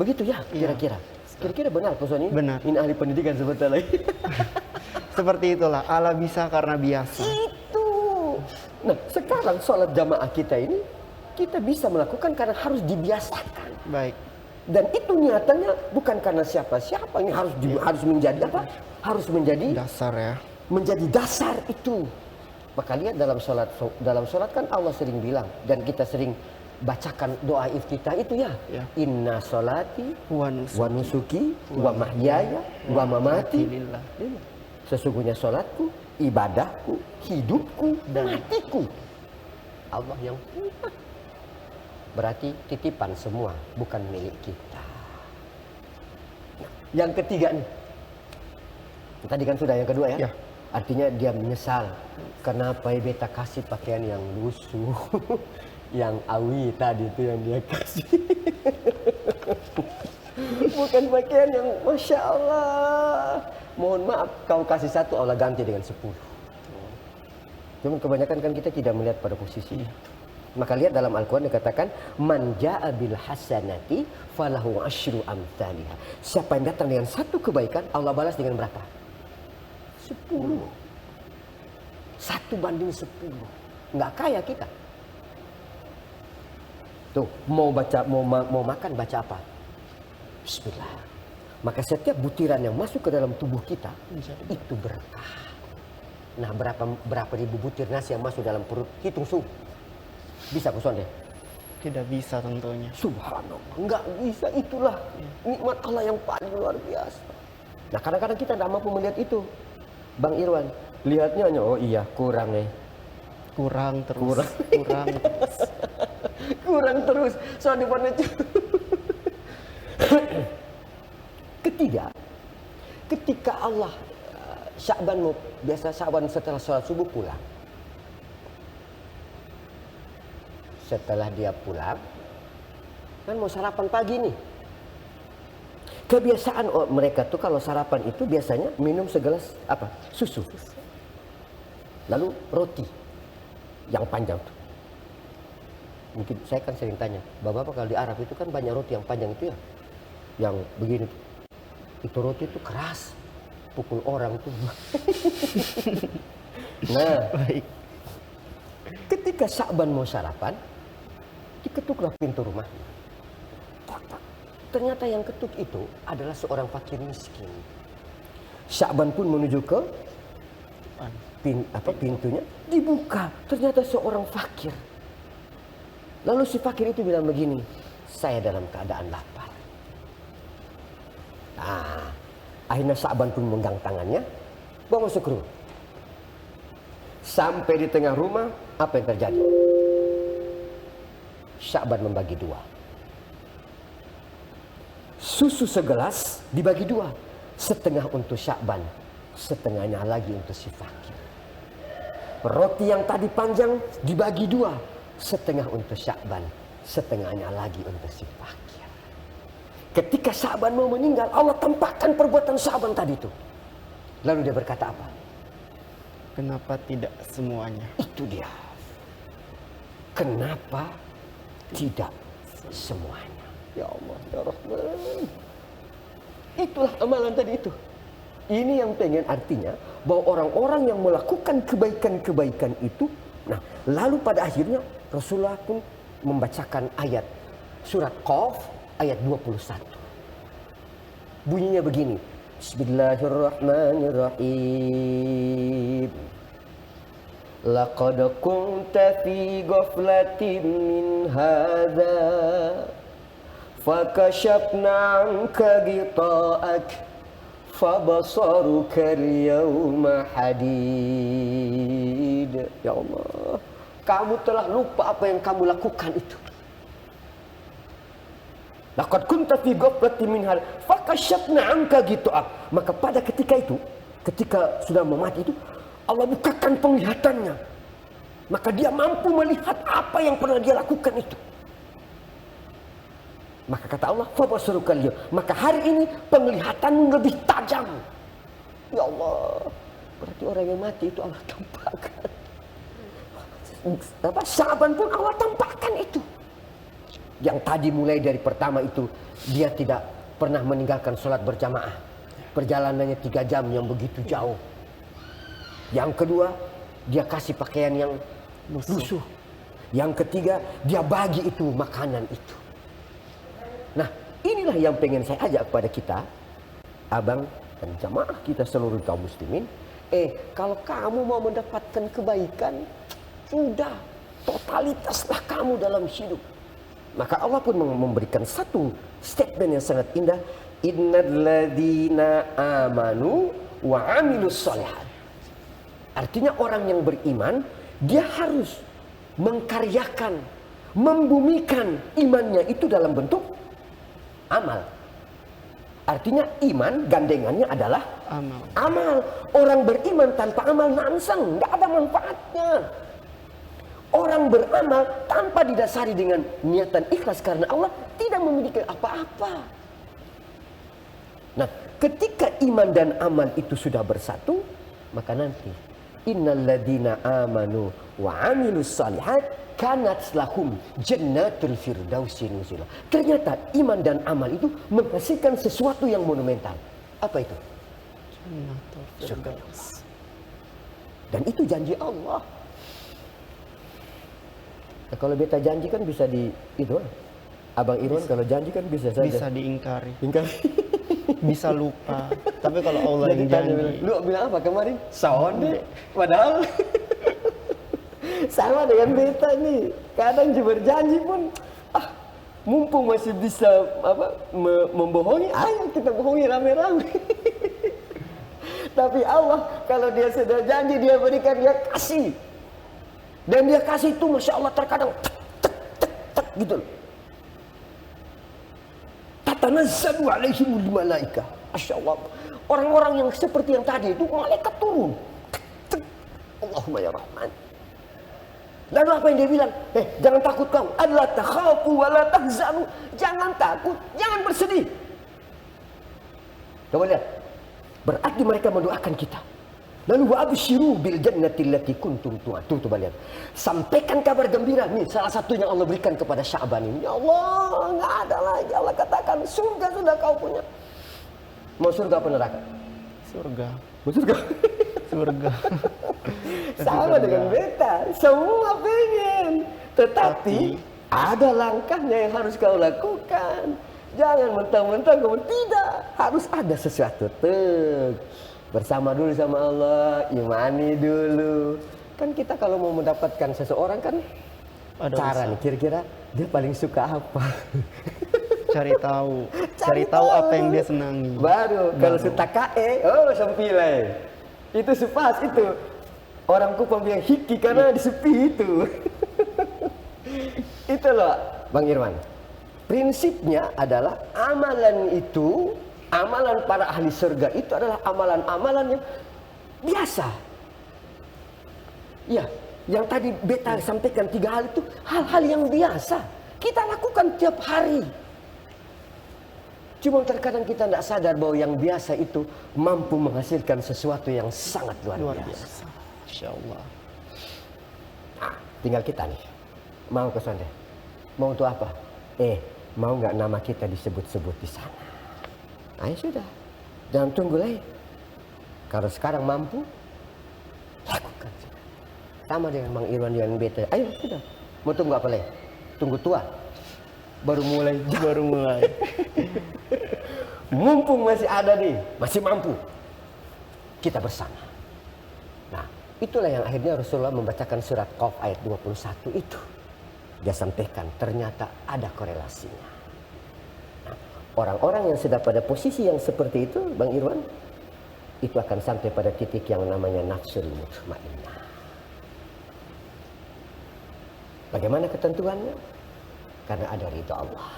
Begitu ya kira-kira. Kira-kira benar Ustaz ini? Benar. Ini ahli pendidikan sebetulnya. Seperti itulah, Allah bisa karena biasa. Itu. Nah, sekarang sholat jamaah kita ini kita bisa melakukan karena harus dibiasakan. Baik. Dan itu niatannya bukan karena siapa-siapa, ini harus menjadi apa? Harus menjadi Dasar ya. menjadi dasar itu. Maka lihat dalam sholat kan Allah sering bilang dan kita sering bacakan doa iftitah itu ya. Inna sholati wa nusuki wa mahyaya wa mamati lillah. Sesungguhnya sholatku, ibadahku, hidupku, dan matiku Allah yang punya. Berarti titipan semua, bukan milik kita. Nah, yang ketiga nih. Tadi kan sudah yang kedua ya. Ya. Artinya dia menyesal. Kenapa beta kasih pakaian yang lusuh, yang awi tadi itu yang dia kasih. Bukan pakaian yang Masya Allah. Mohon maaf, kau kasih satu, Allah ganti dengan 10. Cuman kebanyakan kan kita tidak melihat pada posisi itu. Maka lihat dalam Al-Quran dikatakan, Man ja'a bil hasanati falahu asyru amthaliha. Siapa yang datang dengan satu kebaikan, Allah balas dengan berapa? 10. 1/10. Nggak kaya kita. Tuh, mau makan baca apa? Bismillah. Maka setiap butiran yang masuk ke dalam tubuh kita itu berkah. Nah, berapa ribu butir nasi yang masuk dalam perut, hitung suh. Bisa Gus deh? Tidak bisa tentunya. Subhanallah, nggak bisa. Itulah nikmat Allah yang paling luar biasa. Nah, kadang-kadang kita tidak mampu melihat itu, Bang Irwan. Lihatnya hanya, oh iya kurang nih. Kurang terus. Kurang terus. Soal di mana itu? Ketiga, ketika Allah biasa Sya'ban setelah sholat subuh pulang. Setelah dia pulang, kan mau sarapan pagi nih. Kebiasaan mereka tuh kalau sarapan itu biasanya minum segelas apa? Susu. Lalu roti yang panjang tuh. Mungkin saya kan sering tanya, Bapak kalau di Arab itu kan banyak roti yang panjang itu ya. Yang begini tuh. Itu roti itu keras. Pukul orang tuh. Nah, Baik. ketika Sya'ban mau sarapan, diketuklah pintu rumahnya. Ternyata yang ketuk itu adalah seorang fakir miskin. Sya'ban pun menuju ke pintunya, dibuka. Ternyata seorang fakir. Lalu si fakir itu bilang begini, saya dalam keadaan lapar. Nah, akhirnya Sya'ban pun memegang tangannya, bawa masuk rumah. Sampai di tengah rumah, apa yang terjadi? Sya'ban membagi dua. Susu segelas dibagi dua. Setengah untuk Sya'ban, setengahnya lagi untuk si fakir. Roti yang tadi panjang dibagi dua. Setengah untuk Sya'ban, setengahnya lagi untuk si fakir. Ketika Sya'ban mau meninggal, Allah tampakkan perbuatan Sya'ban tadi itu. Lalu dia berkata apa? Kenapa tidak semuanya? Itu dia. Kenapa tidak semuanya? Ya Allah, ya Rahman. Itulah amalan tadi itu. Ini yang pengen artinya bahwa orang-orang yang melakukan kebaikan-kebaikan itu, nah lalu pada akhirnya Rasulullah pun membacakan ayat surat Qaf ayat 21. Bunyinya begini. Bismillahirrahmanirrahim. Laqad kunta fi ghaflatin min hadza fakashafna 'anka ghita'ak fabasaruka al-yawma hadid. Ya Allah, kamu telah lupa apa yang kamu lakukan itu. Laqad kunta fi ghaflatin min hadza fakashafna 'anka ghita'ak. Maka pada ketika itu, ketika sudah mau mati itu, Allah bukakan penglihatannya. Maka dia mampu melihat apa yang pernah dia lakukan itu. Maka kata Allah, "Fabasarukal yawm." Maka hari ini penglihatan lebih tajam. Ya Allah, berarti orang yang mati itu Allah tampakkan. Sya'ban pun Allah tampakkan itu. Yang tadi mulai dari pertama itu dia tidak pernah meninggalkan sholat berjamaah. Perjalanannya 3 jam yang begitu jauh. Yang kedua, dia kasih pakaian yang lusuh. Yang ketiga, dia bagi itu makanan itu. Nah, inilah yang pengen saya ajak kepada kita, abang dan jamaah kita seluruh kaum muslimin. Kalau kamu mau mendapatkan kebaikan, sudah totalitaslah kamu dalam hidup. Maka Allah pun memberikan satu statement yang sangat indah. Innal ladzina amanu wa amilus shalihat. Artinya orang yang beriman, dia harus mengkaryakan, membumikan imannya itu dalam bentuk amal. Artinya iman gandengannya adalah amal. Orang beriman tanpa amal nansang, nggak ada manfaatnya. Orang beramal tanpa didasari dengan niatan ikhlas karena Allah tidak memiliki apa-apa. Nah, ketika iman dan amal itu sudah bersatu, maka nanti innal ladzina amanu wa amilus shalihat kanat lahum jannatul firdausi nuzula. Ternyata iman dan amal itu menghasilkan sesuatu yang monumental. Apa itu? Jannatul firdaus. Dan itu janji Allah. Nah, kalau beta janji kan bisa Abang Irwan kalau janji kan bisa saja. Bisa diingkari. Ingkari. Bisa lupa. Tapi kalau Allah yang janji. Lu bilang apa kemarin? Sonde. Padahal sama dengan beta nih. Kadang berjanji pun mumpung masih bisa membohongi, ayo kita bohongi rame-rame. Tapi Allah kalau dia sudah janji, dia berikan, dia kasih. Dan dia kasih itu Masya Allah terkadang tek gitu. Tatanazzalu alaihimul malaikah. Masya Allah. Orang-orang yang seperti yang tadi itu malaikat turun. Allahumma ya Rahman. Lalu apa yang dia bilang? Jangan takut kamu. Alla takhafu wa la tahzanu. Jangan takut, jangan bersedih. Coba lihat. Berarti mereka mendoakan kita. Lalu wa absyiru bil jannati allati kuntum tu'adun. Coba lihat. Sampaikan kabar gembira. Nih salah satu yang Allah berikan kepada Sya'ban ini. Ya Allah, enggak ada lagi. Allah katakan surga sudah kau punya. Mau surga apa neraka? Surga. Mau surga? Surga. Sama dengan beta. Semua pengen. Tetapi ada langkahnya yang harus kau lakukan. Jangan mentang-mentang kamu tidak. Harus ada sesuatu. Bersama dulu sama Allah. Imani dulu. Kan kita kalau mau mendapatkan seseorang kan ada cara nih. Kira-kira dia paling suka apa? Cari tahu. Cari tahu apa yang dia senangi. Baru. Kalau suka kae, sempilai. Itu sepas itu. Orang Kupang yang hiki karena di sepi itu. Itu loh Bang Irwan. Prinsipnya adalah amalan itu, amalan para ahli surga itu adalah amalan-amalan yang biasa. Ya, yang tadi beta sampaikan 3 hal itu hal-hal yang biasa. Kita lakukan tiap hari. Cuma terkadang kita tidak sadar bahwa yang biasa itu mampu menghasilkan sesuatu yang sangat luar biasa. Insya Allah. Nah, tinggal kita nih. Mau ke sana? Mau untuk apa? Mau nggak nama kita disebut-sebut di sana? Ayo sudah. Jangan tunggu lagi. Kalau sekarang mampu, lakukan. Sama dengan Bang Irwan dengan beta. Ayo sudah. Mau tunggu apa lagi? Tunggu tua. Baru mulai. Mumpung masih ada nih, masih mampu. Kita bersama. Nah, itulah yang akhirnya Rasulullah membacakan surat Qaf ayat 21 itu. Dia sampaikan ternyata ada korelasinya. Nah, orang-orang yang sudah pada posisi yang seperti itu, Bang Irwan, itu akan sampai pada titik yang namanya nafsul mutmainnah. Bagaimana ketentuannya? Karena ada ridha Allah.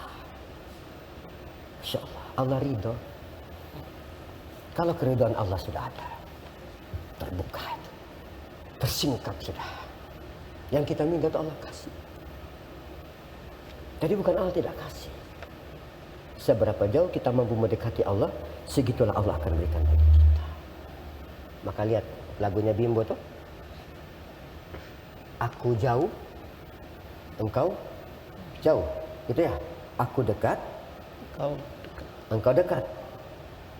Insya Allah. Allah ridho. Kalau keridhaan Allah sudah ada, terbuka itu, tersingkap sudah. Yang kita minta itu Allah kasih. Jadi bukan Allah tidak kasih. Seberapa jauh kita mampu mendekati Allah, segitulah Allah akan berikan bagi kita. Maka lihat lagunya Bimbo tuh. Aku jauh, engkau jauh. Itu ya. Aku dekat, engkau dekat.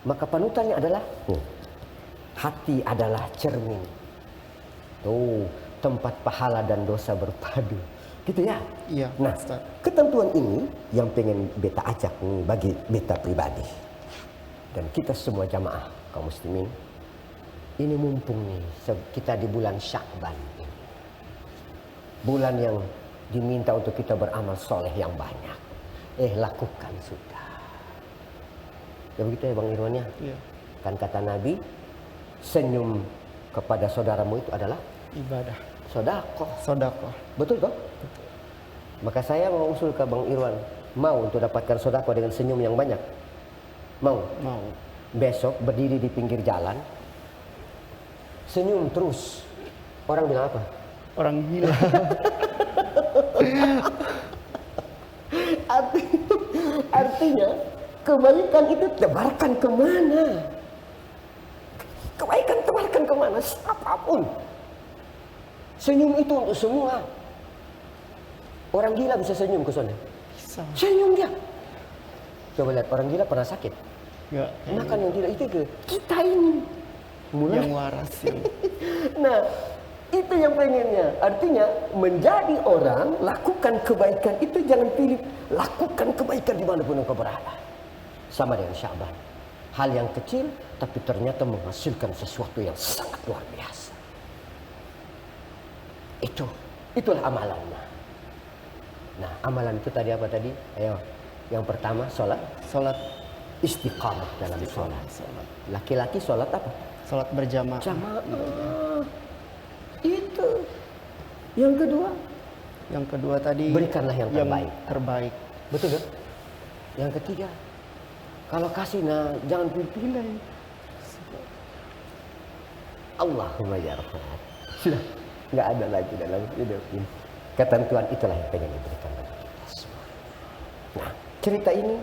Maka panutannya adalah hati adalah cermin. Tuh, tempat pahala dan dosa berpadu. Gitu ya? Iya, Nah, Ustaz. ketentuan ini yang pengen beta ajak nih bagi beta pribadi. Dan kita semua jamaah kaum muslimin. Ini mumpung nih, kita di bulan Sya'ban. Bulan yang diminta untuk kita beramal soleh yang banyak. Lakukan sudah. Ya begitu ya Bang Irwan ya? Iya. Kan kata Nabi, senyum kepada saudaramu itu adalah Ibadah. sedekah. Sedekah. Betul toh? Maka saya mau usul ke Bang Irwan, mau untuk dapatkan sedekah dengan senyum yang banyak? Mau? Mau. Besok berdiri di pinggir jalan, senyum terus. Orang bilang apa? Orang gila. Artinya kebaikan itu tebarkan kemana? Kebaikan tebarkan kemana? Siapapun. Senyum itu untuk semua. Orang gila bisa senyum ke sana. Bisa. Senyum dia. Coba lihat orang gila pernah sakit. Enggak. Makan yang tidak itu ke kita ini. Mulai. Yang waras ini. Nah, itu yang pengennya. Artinya menjadi orang, lakukan kebaikan itu jangan pilih. Lakukan kebaikan dimanapun engkau berada. Sama dengan Sya'ban. Hal yang kecil tapi ternyata menghasilkan sesuatu yang sangat luar biasa. Itulah amalannya. Nah, amalan itu tadi apa tadi? Ayo. Yang pertama sholat. Salat. Istiqamah dalam sholat. Laki-laki sholat apa? Salat berjamaah. Jamaah. Itu. Yang kedua, Yang kedua tadi berikanlah yang terbaik. terbaik. Betul kan? Yang ketiga, kalau kasih nah jangan pilih-pilih. Allahumma ya Rahman. Sudah nggak ada lagi dalam hidup ini. Ketentuan itulah yang pengen diberikan bagi kita semua. Nah, cerita ini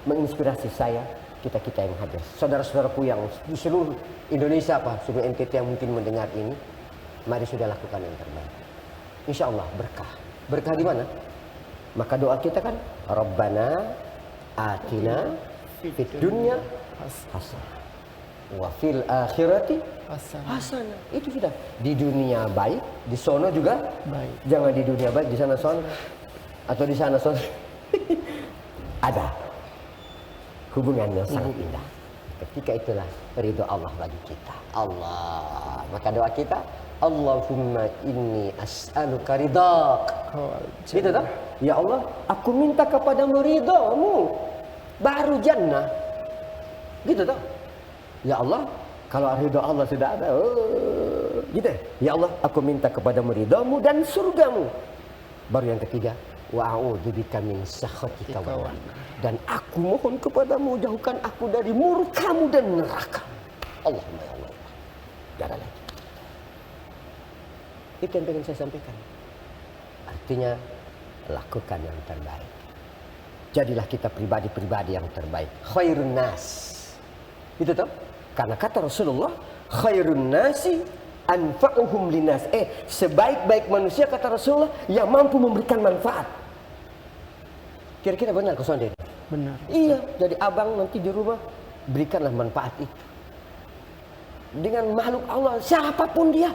menginspirasi saya, kita yang hadir, saudara-saudaraku yang di seluruh Indonesia seluruh NTT yang mungkin mendengar ini, mari sudah lakukan yang terbaik. Insya Allah berkah. Berkah di mana? Maka doa kita kan, Rabbana atina fid dunya hasanah wa fil akhirati hasanah. Itu sudah. Di dunia baik, di sono juga Baik. Jangan di dunia baik, di sana sono. Atau di sana sono. Ada hubungannya sangat indah. Ketika itulah ridho Allah bagi kita. Allah. Maka doa kita, Allahumma inni as'aluka ridak. Gitu toh? Ya Allah, aku minta kepadamu ridhamu. Baru jannah. Gitu toh? Ya Allah, kalau ridha Allah sudah ada, gitu. Ya Allah, aku minta kepadamu ridhamu dan surgamu. Baru yang ketiga, wa a'udzubika min sakhatika wa dan aku mohon kepadamu jauhkan aku dari murkamu dan neraka. Allahumma ya Allah. Tidak ada lagi. Itu yang ingin saya sampaikan. Artinya lakukan yang terbaik. Jadilah kita pribadi-pribadi yang terbaik. Khairun nas. Itu toh? Karena kata Rasulullah, khairun nasi anfa'uhum linas. Sebaik-baik manusia kata Rasulullah yang mampu memberikan manfaat. Kira-kira benar Kusonde? Benar. Iya, jadi abang nanti di rumah berikanlah manfaat itu. Dengan makhluk Allah, siapapun dia.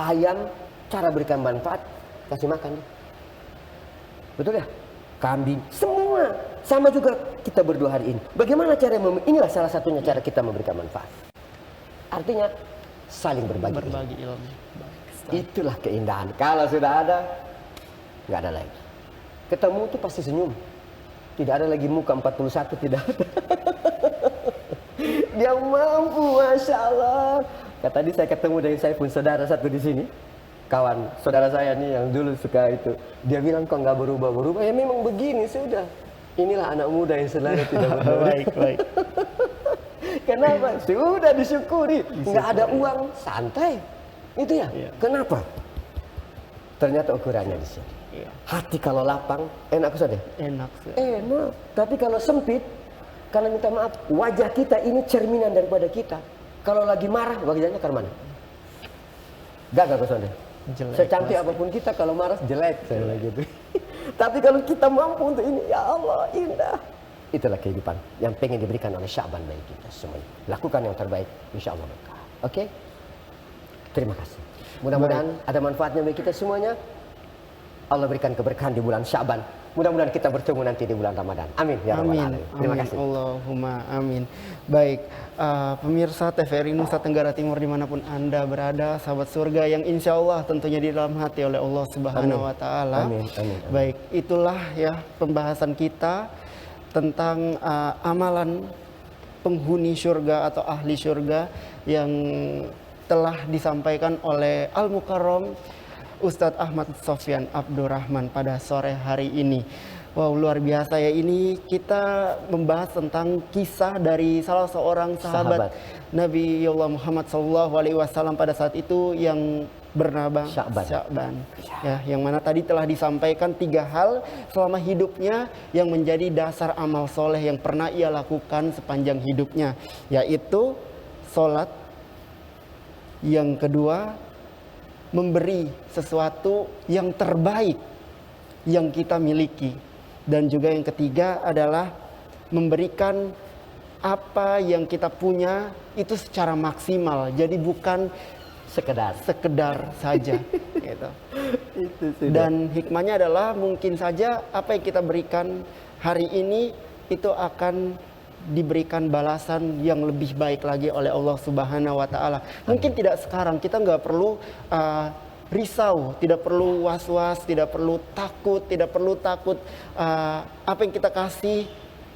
Ayam, cara berikan manfaat, kasih makan. Betul ya? Kambing, semua. Sama juga kita berdua hari ini. Bagaimana cara inilah salah satunya cara kita memberikan manfaat. Artinya saling berbagi. Berbagi ilmu. Itulah keindahan. Kalau sudah ada, nggak ada lagi. Ketemu itu pasti senyum. Tidak ada lagi muka 41, tidak ada. Dia mampu, Masya Allah. Tadi saya ketemu dengan saya pun saudara satu di sini. Kawan saudara saya nih yang dulu suka itu. Dia bilang kok nggak berubah-berubah. Ya memang begini sudah. Inilah anak muda yang selalu tidak berubah. Baik. Kenapa? Sudah disyukuri. Nggak ada uang, santai. Itu ya. Iya. Kenapa? Ternyata ukurannya di sini. Iya. Hati kalau lapang, enak saja. Enak. Enak. Tapi kalau sempit, karena minta maaf, wajah kita ini cerminan daripada kita. Kalau lagi marah, wajahnya ke mana? Gagal Kusonde. Jelek. Secantik apapun kita, kalau marah jelek. Saya bilang gitu. Tapi kalau kita mampu untuk ini, ya Allah indah. Itulah kehidupan yang pengen diberikan oleh Sya'ban bagi kita semuanya. Lakukan yang terbaik, insya Allah berkah. Oke? Terima kasih. Mudah-mudahan ada manfaatnya bagi kita semuanya. Allah berikan keberkahan di bulan Sya'ban. Mudah-mudahan kita bertemu nanti di bulan Ramadan. Amin. Ya Rabbal Alamin. Terima kasih. Allahumma amin. Baik, pemirsa TVRI Nusa Tenggara Timur dimanapun Anda berada, sahabat surga yang insya Allah tentunya di dalam hati oleh Allah Subhanahu wa Ta'ala. Amin. Amin. Baik, itulah ya pembahasan kita tentang amalan penghuni surga atau ahli surga yang telah disampaikan oleh Al-Mukarram Ustadz Ahmad Sofyan Abdurrahman pada sore hari ini. Wow, luar biasa ya, ini kita membahas tentang kisah dari salah seorang sahabat Nabi Allah Muhammad SAW pada saat itu yang bernama Sya'ban. Ya, yang mana tadi telah disampaikan 3 hal selama hidupnya yang menjadi dasar amal soleh yang pernah ia lakukan sepanjang hidupnya, yaitu sholat. Yang kedua, memberi sesuatu yang terbaik yang kita miliki. Dan juga yang ketiga adalah memberikan apa yang kita punya itu secara maksimal. Jadi bukan sekedar saja gitu. Dan hikmahnya adalah mungkin saja apa yang kita berikan hari ini itu akan diberikan balasan yang lebih baik lagi oleh Allah Subhanahu wa Ta'ala. Mungkin tidak sekarang, kita nggak perlu risau, tidak perlu was-was, tidak perlu takut apa yang kita kasih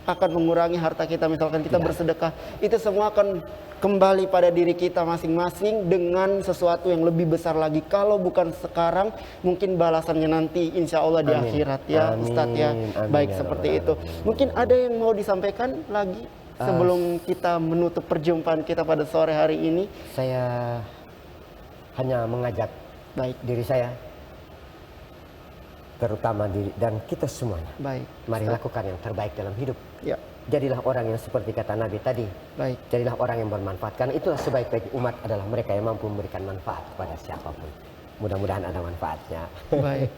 akan mengurangi harta kita. Misalkan kita bersedekah, itu semua akan kembali pada diri kita masing-masing dengan sesuatu yang lebih besar lagi. Kalau bukan sekarang, mungkin balasannya nanti insya Allah di akhirat ya Ustadz ya. Baik, seperti itu. Mungkin ada yang mau disampaikan lagi sebelum kita menutup perjumpaan kita pada sore hari ini? Saya hanya mengajak diri saya, terutama diri dan kita semuanya. Baik. Mari lakukan yang terbaik dalam hidup. Ya. Jadilah orang yang seperti kata Nabi tadi. Baik. Jadilah orang yang bermanfaat. Karena itulah sebaik-baik umat adalah mereka yang mampu memberikan manfaat kepada siapapun. Mudah-mudahan ada manfaatnya. Baik.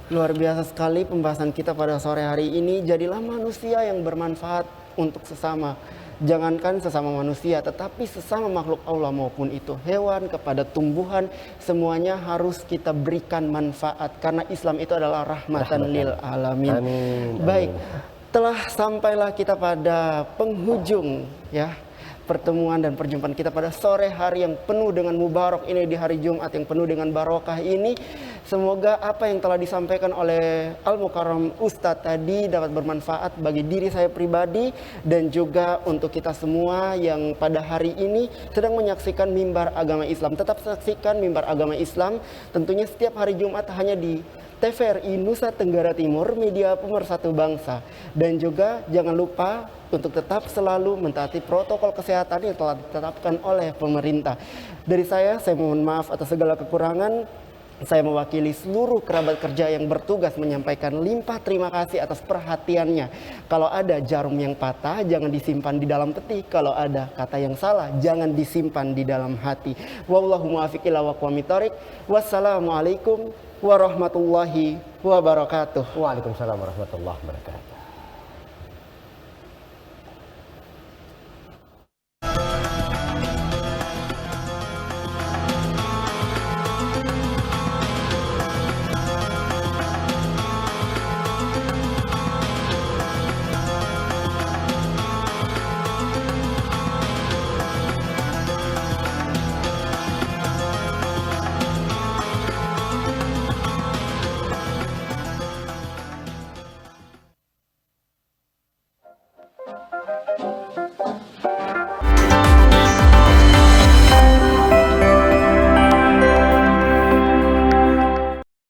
Luar biasa sekali pembahasan kita pada sore hari ini. Jadilah manusia yang bermanfaat untuk sesama. Jangankan sesama manusia, tetapi sesama makhluk Allah maupun itu hewan, kepada tumbuhan, semuanya harus kita berikan manfaat. Karena Islam itu adalah rahmatan lil alamin. Amin. Baik. Telah sampailah kita pada penghujung ya pertemuan dan perjumpaan kita pada sore hari yang penuh dengan mubarak ini, di hari Jumat yang penuh dengan barokah ini. Semoga apa yang telah disampaikan oleh Al-Mukarram Ustadz tadi dapat bermanfaat bagi diri saya pribadi dan juga untuk kita semua yang pada hari ini sedang menyaksikan Mimbar Agama Islam. Tetap saksikan Mimbar Agama Islam tentunya setiap hari Jumat hanya di TVRI Nusa Tenggara Timur, media pemersatu bangsa. Dan juga jangan lupa untuk tetap selalu mentaati protokol kesehatan yang telah ditetapkan oleh pemerintah. Dari saya mohon maaf atas segala kekurangan. Saya mewakili seluruh kerabat kerja yang bertugas menyampaikan limpah terima kasih atas perhatiannya. Kalau ada jarum yang patah, jangan disimpan di dalam peti. Kalau ada kata yang salah, jangan disimpan di dalam hati. Wallahu muwaffiq ila aqwamit thoriq. Wassalamualaikum warahmatullahi wabarakatuh. Waalaikumsalam warahmatullahi wabarakatuh.